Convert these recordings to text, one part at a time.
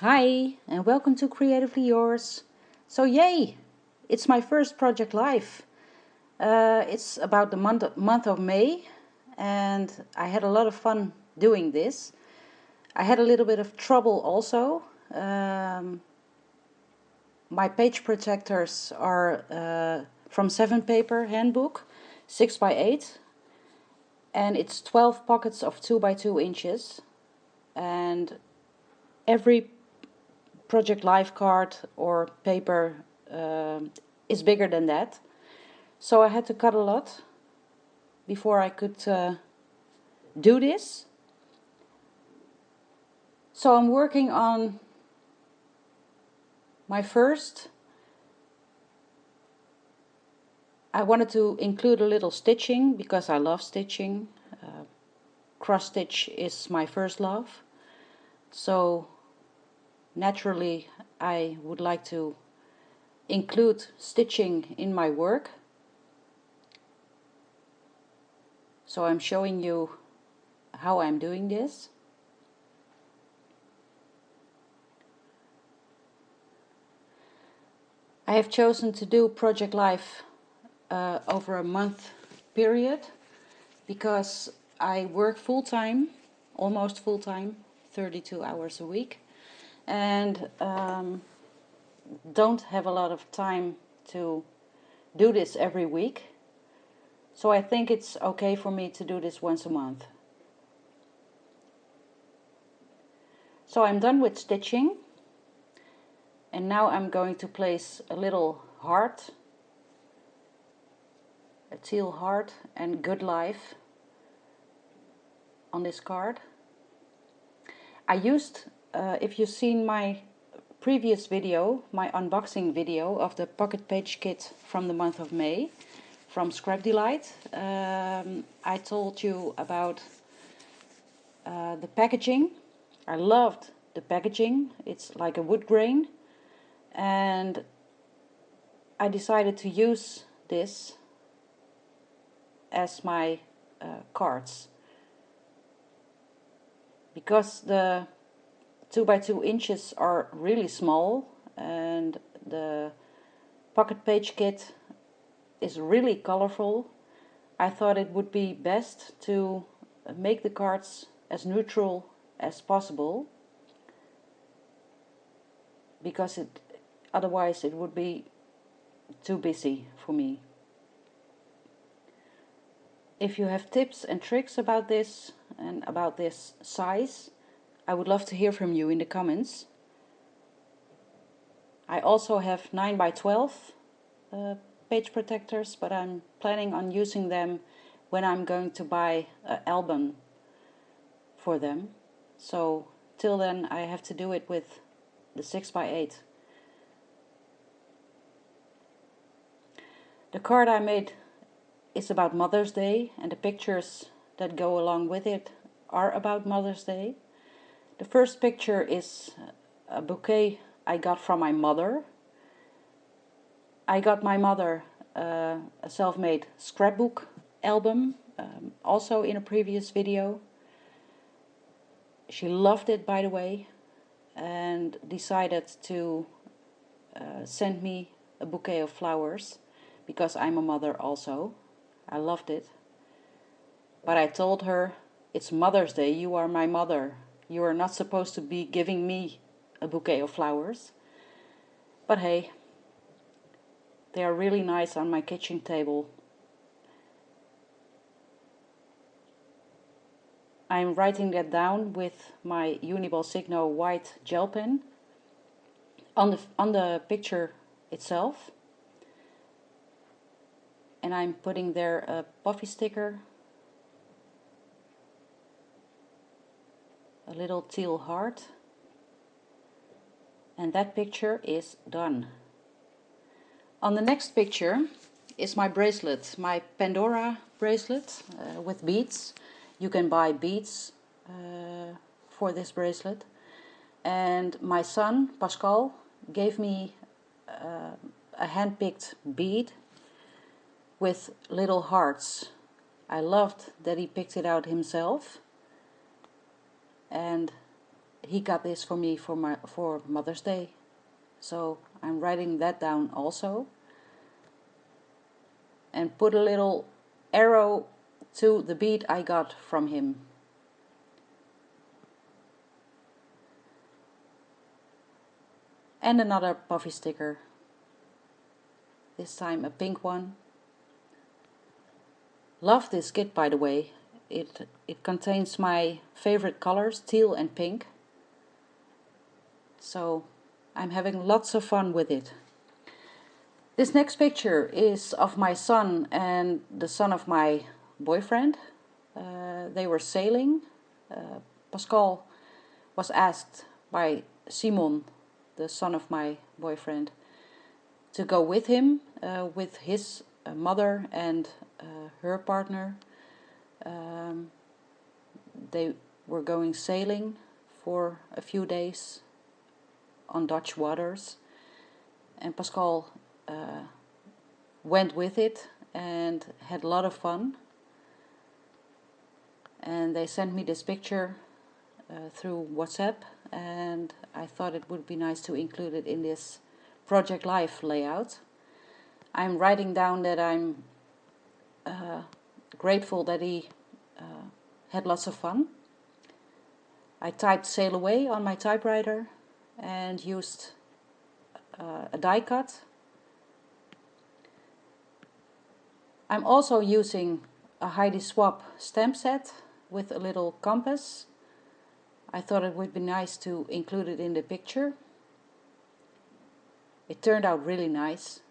Hi, and welcome to Creatively Yours. So, yay! It's my first project live. It's about the month of May, and I had a lot of fun doing this. I had a little bit of trouble also. My page protectors are from 7 Paper Handbook, 6 by 8, and it's 12 pockets of 2 by 2 inches. And every project live card or paper is bigger than that. So I had to cut a lot before I could do this. So I'm working on my first. I wanted to include a little stitching because I love stitching. Cross stitch is my first love. So naturally I would like to include stitching in my work. So I'm showing you how I'm doing this. I have chosen to do Project Live over a month period because I work full-time, almost full-time, 32 hours a week, and don't have a lot of time to do this every week. So I think it's okay for me to do this once a month. So I'm done with stitching, and now I'm going to place a little heart, a teal heart, and good life on this card. I used, if you've seen my previous video, my unboxing video of the pocket page kit from the month of May from Scrapdelight, I told you about the packaging. I loved the packaging. It's like a wood grain, and I decided to use this as my cards because the 2 by 2 inches are really small and the pocket page kit is really colorful. I thought it would be best to make the cards as neutral as possible because otherwise it would be too busy for me. If you have tips and tricks about this and about this size, I would love to hear from you in the comments. I also have 9 by 12 page protectors, but I'm planning on using them when I'm going to buy an album for them. So till then I have to do it with the 6 by 8. The card I made is about Mother's Day, and the pictures that go along with it are about Mother's Day. The first picture is a bouquet I got from my mother. I got my mother a self-made scrapbook album, also in a previous video. She loved it, by the way, and decided to send me a bouquet of flowers because I'm a mother also. I loved it. But I told her, it's Mother's Day, you are my mother. You are not supposed to be giving me a bouquet of flowers. But hey, they are really nice on my kitchen table. I'm writing that down with my Uniball Signo white gel pen on the picture itself. And I'm putting there a puffy sticker, a little teal heart, and that picture is done. On the next picture is my bracelet, my Pandora bracelet with beads. You can buy beads for this bracelet. And my son, Pascal, gave me a hand-picked bead with little hearts. I loved that he picked it out himself. And he got this for me for Mother's Day. So I'm writing that down also. And put a little arrow to the bead I got from him. And another puffy sticker. This time a pink one. Love this kit, by the way. It contains my favorite colors, teal and pink. So I'm having lots of fun with it. This next picture is of my son and the son of my boyfriend. They were sailing. Pascal was asked by Simon, the son of my boyfriend, to go with him, with his mother and her partner. They were going sailing for a few days on Dutch waters, and Pascal went with it and had a lot of fun. And they sent me this picture through WhatsApp, and I thought it would be nice to include it in this Project Life layout. I'm writing down that I'm grateful that he had lots of fun. I typed sail away on my typewriter and used a die cut. I'm also using a Heidi Swap stamp set with a little compass. I thought it would be nice to include it in the picture. It turned out really nice.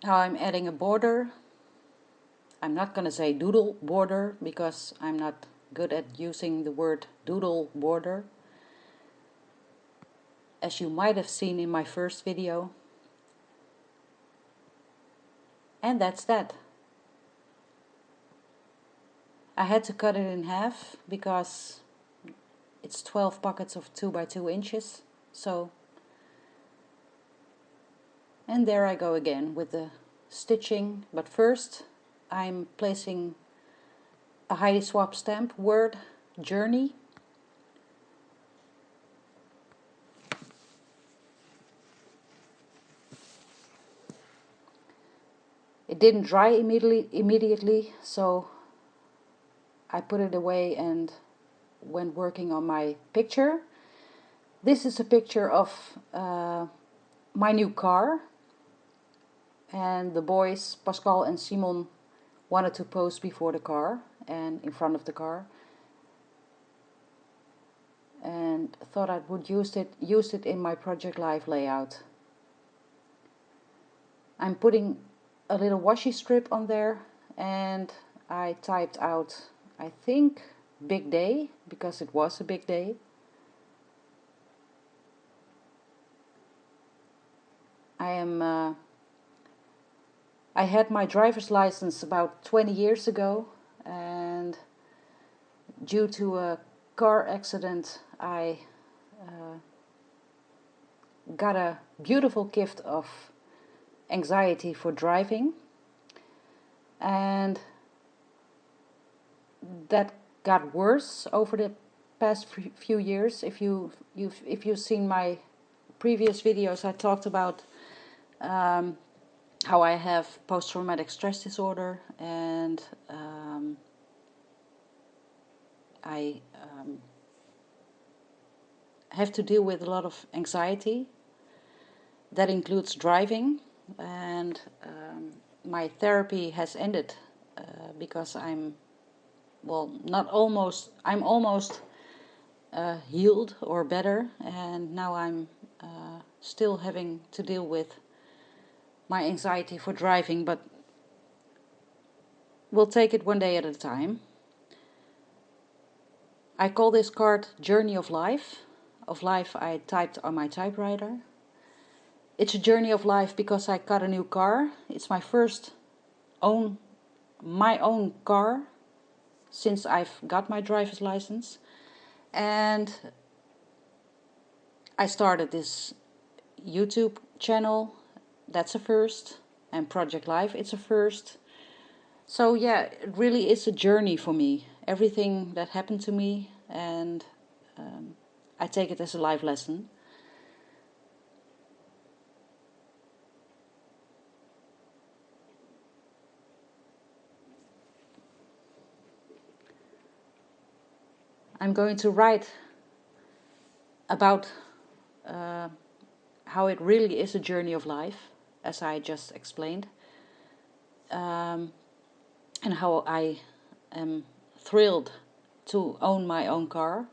Now I'm adding a border. I'm not going to say doodle border because I'm not good at using the word doodle border, as you might have seen in my first video. And that's that. I had to cut it in half because it's 12 pockets of 2 by 2 inches. So, and there I go again with the stitching. But first I'm placing a Heidi Swap stamp word, journey. It didn't dry immediately, so I put it away and went working on my picture. This is a picture of my new car, and the boys, Pascal and Simon, wanted to pose before the car and in front of the car, and thought I would use it in my Project Life layout. I'm putting a little washi strip on there, and I typed out, I think, big day, because it was a big day. I had my driver's license about 20 years ago, and due to a car accident I got a beautiful gift of anxiety for driving, and that got worse over the past few years. If you've seen my previous videos, I talked about how I have post-traumatic stress disorder, and I have to deal with a lot of anxiety. That includes driving, and my therapy has ended because I'm almost healed or better, and now I'm still having to deal with my anxiety for driving, but we'll take it one day at a time. I call this card Journey of Life. Of life I typed on my typewriter. It's a journey of life because I got a new car. It's my first my own car since I've got my driver's license, And I started this YouTube channel. That's a first. And Project Life, it's a first. So yeah, it really is a journey for me. Everything that happened to me, and I take it as a life lesson. I'm going to write about how it really is a journey of life, as I just explained, and how I am thrilled to own my own car.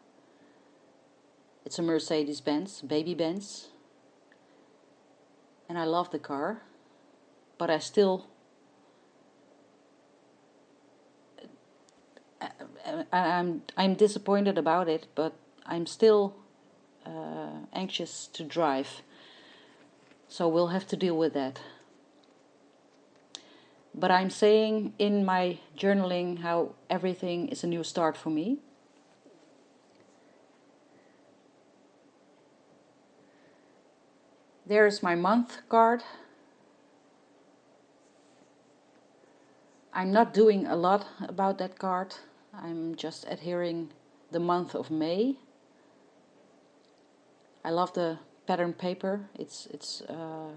It's a Mercedes-Benz, baby Benz, and I love the car, but I'm disappointed about it, but I'm still anxious to drive. So we'll have to deal with that. But I'm saying in my journaling how everything is a new start for me. There's my month card. I'm not doing a lot about that card. I'm just adhering the month of May. I love the pattern paper. It's a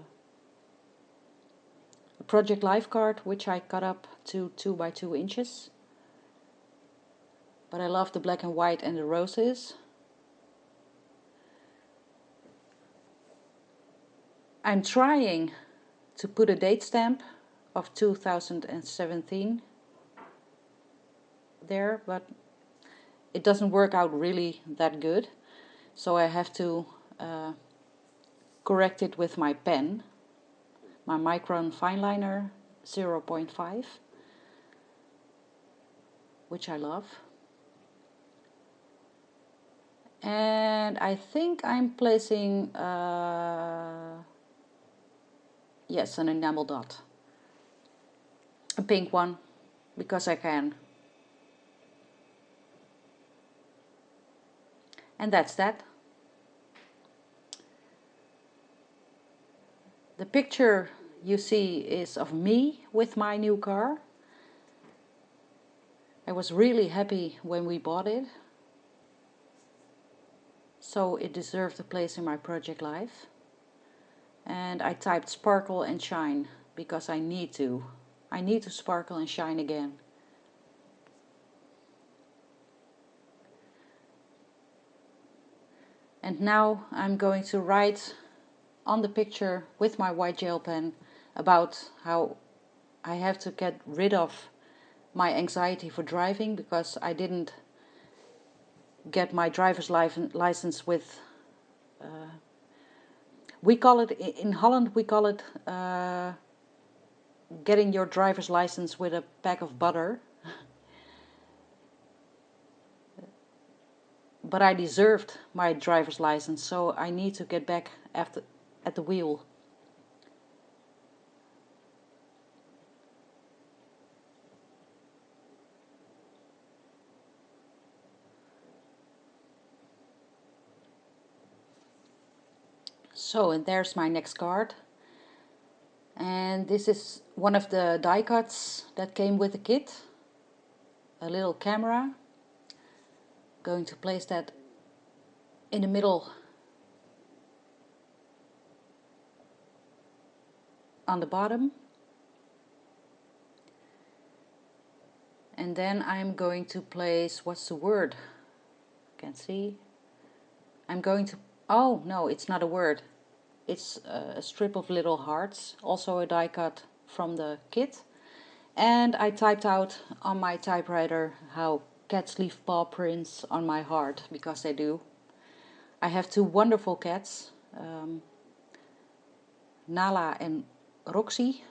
Project Life card, which I cut up to 2 by 2 inches. But I love the black and white and the roses. I'm trying to put a date stamp of 2017 there, but it doesn't work out really that good. So I have to correct it with my pen, my Micron fineliner 0.5, which I love. And I think I'm placing, yes, an enamel dot. A pink one, because I can. And that's that. The picture you see is of me with my new car. I was really happy when we bought it. So it deserved a place in my project life. And I typed sparkle and shine because I need to. I need to sparkle and shine again. And now I'm going to write on the picture with my white gel pen about how I have to get rid of my anxiety for driving because I didn't get my driver's license with, we call it, in Holland we call it getting your driver's license with a pack of butter. But I deserved my driver's license, so I need to get back at the wheel. So, and there's my next card. And this is one of the die cuts that came with the kit. A little camera. Going to place that in the middle on the bottom. And then I'm going to place, what's the word? Can't see. I'm going to, oh no, it's not a word. It's a strip of little hearts, also a die cut from the kit. And I typed out on my typewriter how cats leave paw prints on my heart, because they do. I have two wonderful cats, Nala and Roxie.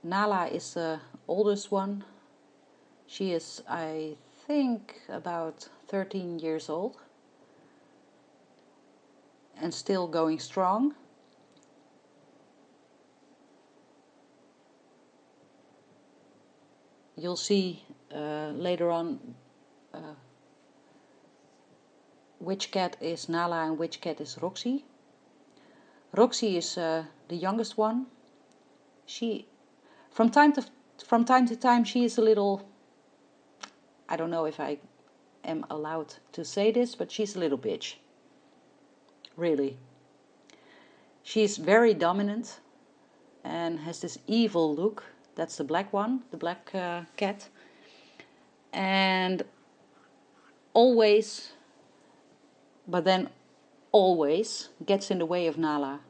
Nala is the oldest one. She is, I think, about 13 years old and still going strong. You'll see later on which cat is Nala and which cat is Roxie. Roxie is the youngest one. She, from time to time, she is a little. I don't know if I am allowed to say this, but she's a little bitch. Really. She's very dominant and has this evil look. That's the black one, the black cat. And always, but then always, gets in the way of Nala.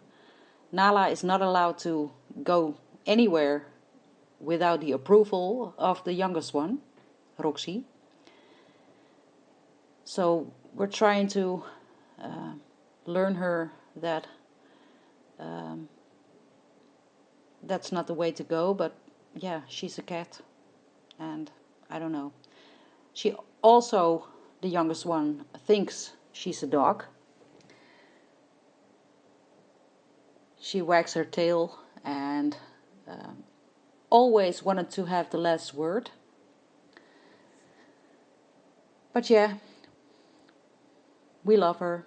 Nala is not allowed to go anywhere without the approval of the youngest one, Roxie. So we're trying to learn her that that's not the way to go, but yeah, she's a cat, and I don't know. She also, the youngest one, thinks she's a dog. She wags her tail and always wanted to have the last word. But yeah, we love her.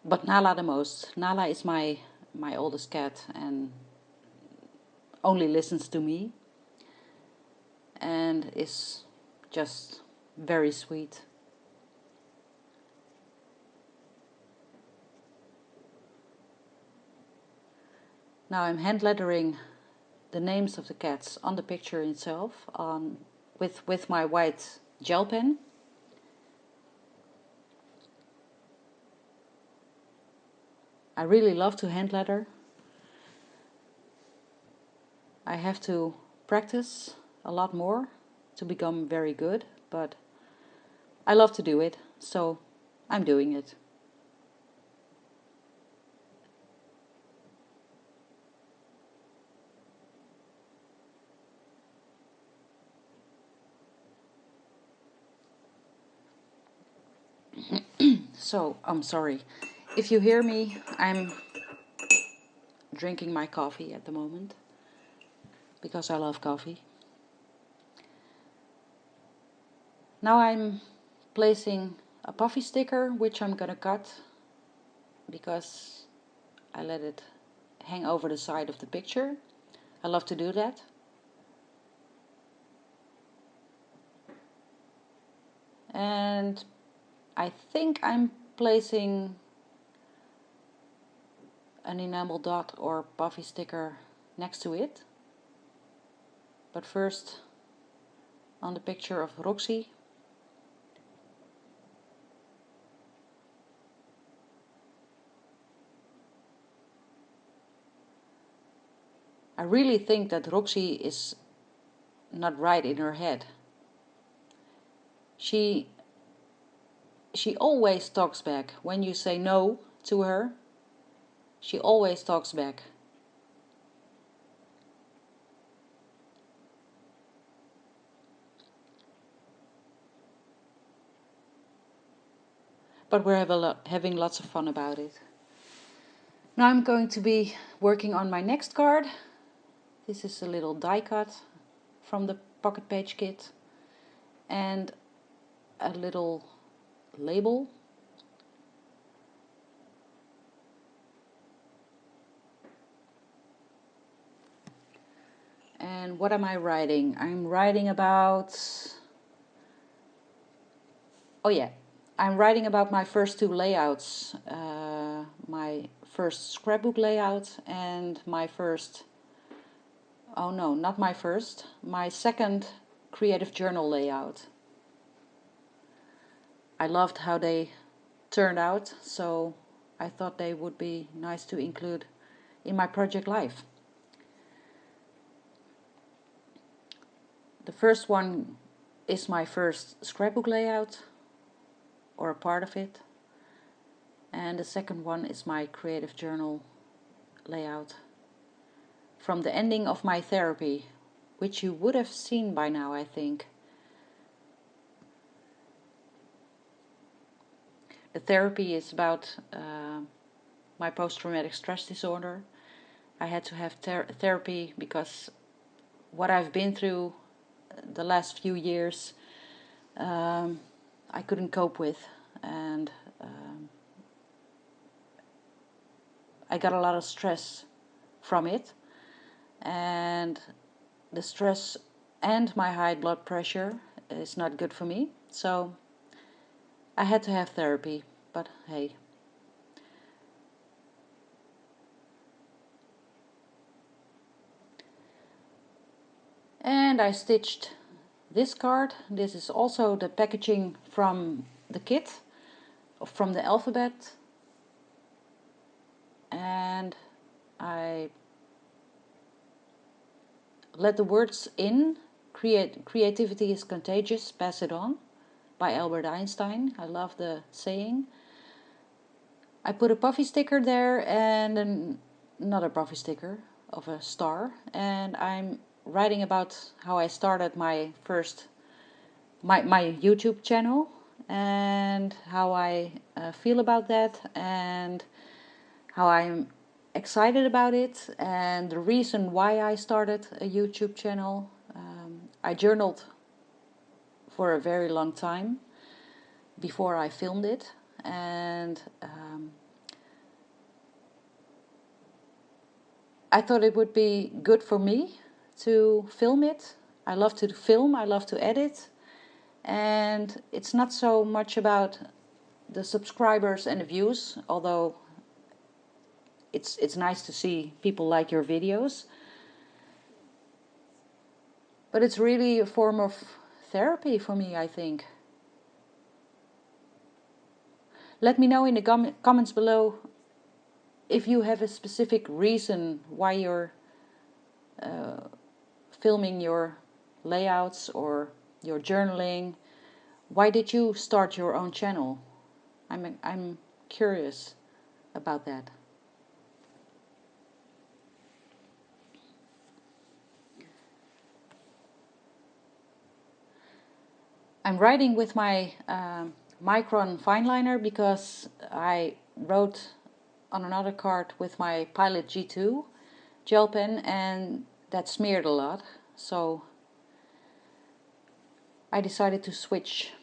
But Nala the most. Nala is my oldest cat and only listens to me and is just very sweet. Now I'm hand lettering the names of the cats on the picture itself with my white gel pen. I really love to hand letter. I have to practice a lot more to become very good, but I love to do it, so I'm doing it. So, I'm sorry. If you hear me, I'm drinking my coffee at the moment because I love coffee. Now I'm placing a puffy sticker, which I'm gonna cut because I let it hang over the side of the picture. I love to do that. And I think I'm placing an enamel dot or puffy sticker next to it. But first, on the picture of Roxie, I really think that Roxie is not right in her head. She always talks back. When you say no to her, she always talks back. But we're having lots of fun about it. Now I'm going to be working on my next card. This is a little die cut from the pocket page kit and a little label. And what am I writing? I'm writing about... Oh yeah, I'm writing about my first two layouts. My first scrapbook layout and my first... Oh no, not my first. My second creative journal layout. I loved how they turned out, so I thought they would be nice to include in my project life. The first one is my first scrapbook layout, or a part of it, and the second one is my creative journal layout from the ending of my therapy, which you would have seen by now, I think. The therapy is about my post-traumatic stress disorder. I had to have therapy because what I've been through the last few years, I couldn't cope with, and I got a lot of stress from it, and the stress and my high blood pressure is not good for me, so I had to have therapy, but hey. And I stitched this card. This is also the packaging from the kit, from the alphabet. And I let the words in. Creativity is contagious, pass it on, by Albert Einstein. I love the saying. I put a puffy sticker there and another puffy sticker of a star, and I'm writing about how I started my YouTube channel and how I feel about that and how I'm excited about it and the reason why I started a YouTube channel. I journaled for a very long time before I filmed it, and I thought it would be good for me to film it. I love to film, I love to edit, and it's not so much about the subscribers and the views, although it's nice to see people like your videos, but it's really a form of therapy for me, I think. Let me know in the comments below if you have a specific reason why you're filming your layouts or your journaling. Why did you start your own channel? I'm curious about that. I'm writing with my Micron fineliner because I wrote on another card with my Pilot G2 gel pen and that smeared a lot, so I decided to switch.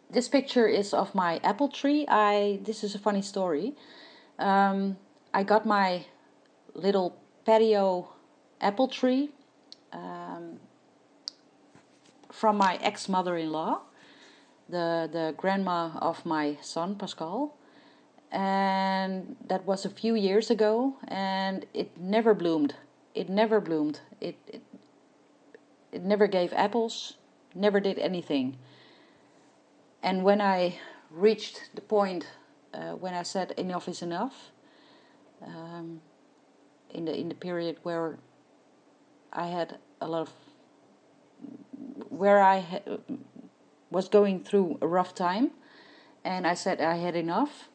This picture is of my apple tree. This is a funny story. I got my little patio apple tree from my ex-mother-in-law, the grandma of my son Pascal, and that was a few years ago, and it never bloomed. It never bloomed. It never gave apples, never did anything. And when I reached the point when I said enough is enough, in the period where I had a lot of, where I was going through a rough time, and I said I had enough.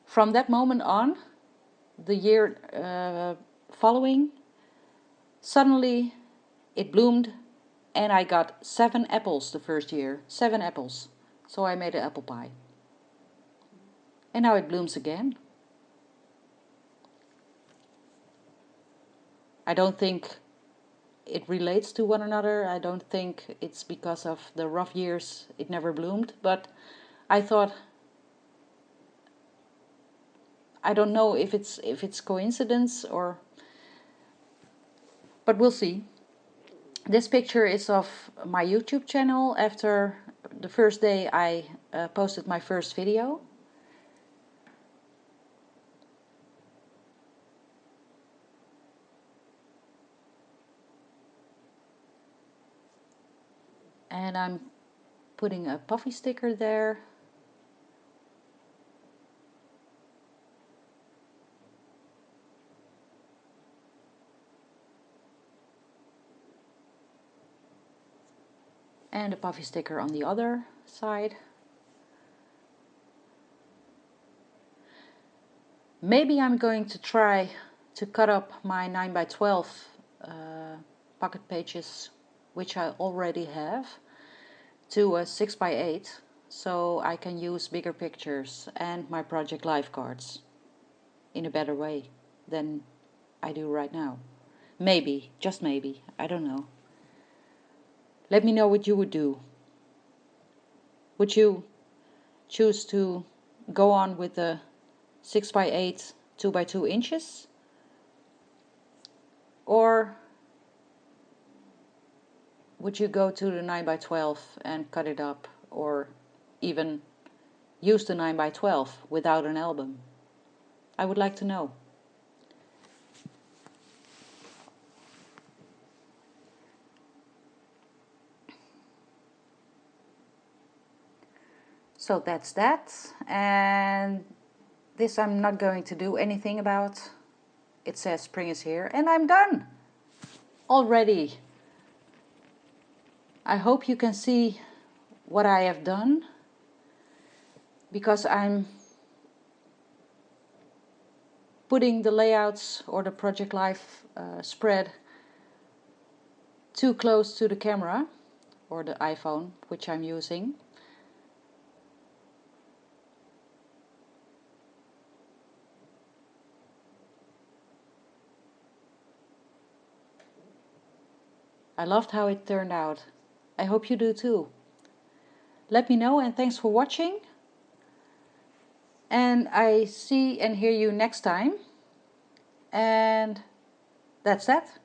From that moment on, the year following, suddenly it bloomed, and I got 7 apples the first year. 7 apples. So I made an apple pie. And now it blooms again. I don't think it relates to one another. I don't think it's because of the rough years it never bloomed. But I thought, I don't know if it's coincidence or, but we'll see. This picture is of my YouTube channel after the first day I posted my first video. And I'm putting a puffy sticker there. And a puffy sticker on the other side. Maybe I'm going to try to cut up my 9x12 pocket pages, which I already have, to a 6x8, so I can use bigger pictures and my project life cards in a better way than I do right now. Maybe, just maybe, I don't know. Let me know what you would do. Would you choose to go on with the 6x8 2x2 inches, or would you go to the 9x12 and cut it up, or even use the 9x12 without an album? I would like to know. So that's that, and this I'm not going to do anything about. It says spring is here, and I'm done already. I hope you can see what I have done, because I'm putting the layouts or the Project Life spread too close to the camera or the iPhone, which I'm using. I loved how it turned out. I hope you do too. Let me know, and thanks for watching. And I see and hear you next time. And that's that.